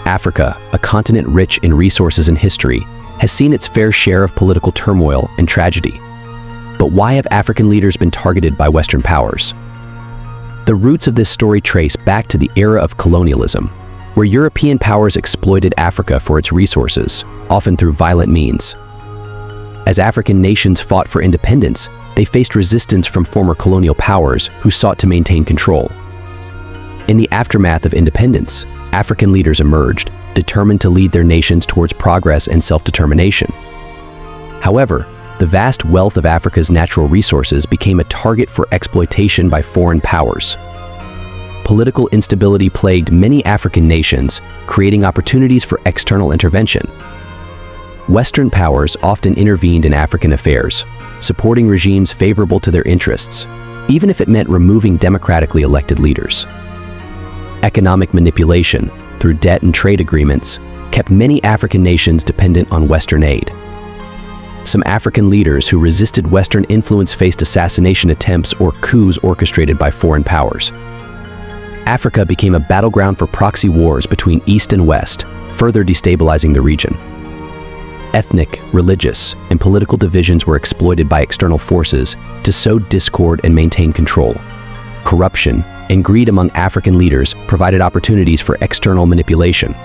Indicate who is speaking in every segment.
Speaker 1: Africa, a continent rich in resources and history, has seen its fair share of political turmoil and tragedy. But why have African leaders been targeted by Western powers? The roots of this story trace back to the era of colonialism, where European powers exploited Africa for its resources, often through violent means. As African nations fought for independence, they faced resistance from former colonial powers who sought to maintain control. In the aftermath of independence, African leaders emerged, determined to lead their nations towards progress and self-determination. However, the vast wealth of Africa's natural resources became a target for exploitation by foreign powers. Political instability plagued many African nations, creating opportunities for external intervention. Western powers often intervened in African affairs, supporting regimes favorable to their interests, even if it meant removing democratically elected leaders. Economic manipulation, through debt and trade agreements, kept many African nations dependent on Western aid. Some African leaders who resisted Western influence faced assassination attempts or coups orchestrated by foreign powers. Africa became a battleground for proxy wars between East and West, further destabilizing the region. Ethnic, religious, and political divisions were exploited by external forces to sow discord and maintain control. Corruption and greed among African leaders provided opportunities for external manipulation.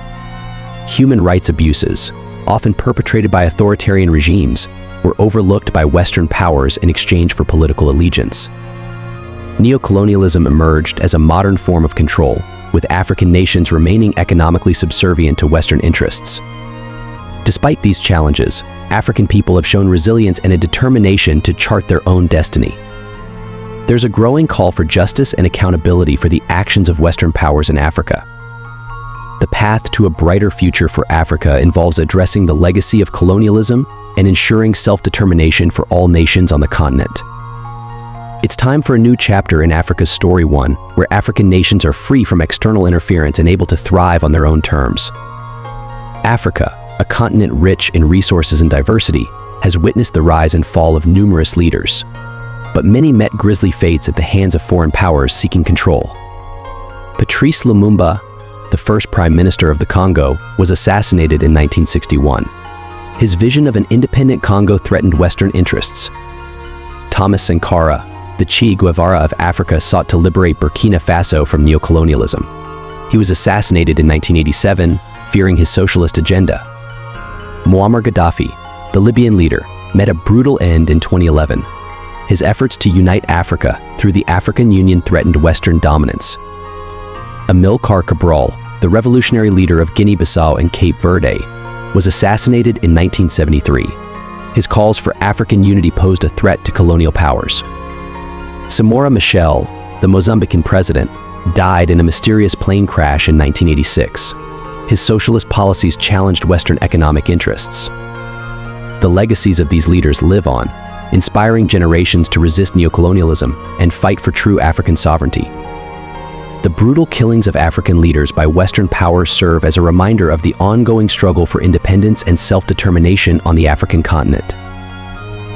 Speaker 1: Human rights abuses, often perpetrated by authoritarian regimes, were overlooked by Western powers in exchange for political allegiance. Neocolonialism emerged as a modern form of control, with African nations remaining economically subservient to Western interests. Despite these challenges, African people have shown resilience and a determination to chart their own destiny. There's a growing call for justice and accountability for the actions of Western powers in Africa. The path to a brighter future for Africa involves addressing the legacy of colonialism and ensuring self-determination for all nations on the continent. It's time for a new chapter in Africa's story, one where African nations are free from external interference and able to thrive on their own terms. Africa, a continent rich in resources and diversity, has witnessed the rise and fall of numerous leaders. But many met grisly fates at the hands of foreign powers seeking control. Patrice Lumumba, the first Prime Minister of the Congo, was assassinated in 1961. His vision of an independent Congo threatened Western interests. Thomas Sankara, the Che Guevara of Africa, sought to liberate Burkina Faso from neocolonialism. He was assassinated in 1987, fearing his socialist agenda. Muammar Gaddafi, the Libyan leader, met a brutal end in 2011. His efforts to unite Africa through the African Union threatened Western dominance. Amilcar Cabral, the revolutionary leader of Guinea-Bissau and Cape Verde, was assassinated in 1973. His calls for African unity posed a threat to colonial powers. Samora Machel, the Mozambican president, died in a mysterious plane crash in 1986. His socialist policies challenged Western economic interests. The legacies of these leaders live on, inspiring generations to resist neocolonialism and fight for true African sovereignty. The brutal killings of African leaders by Western powers serve as a reminder of the ongoing struggle for independence and self-determination on the African continent.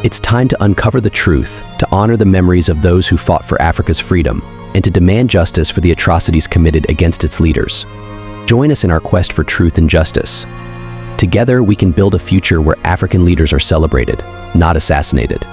Speaker 1: It's time to uncover the truth, to honor the memories of those who fought for Africa's freedom, and to demand justice for the atrocities committed against its leaders. Join us in our quest for truth and justice. Together, we can build a future where African leaders are celebrated, not assassinated.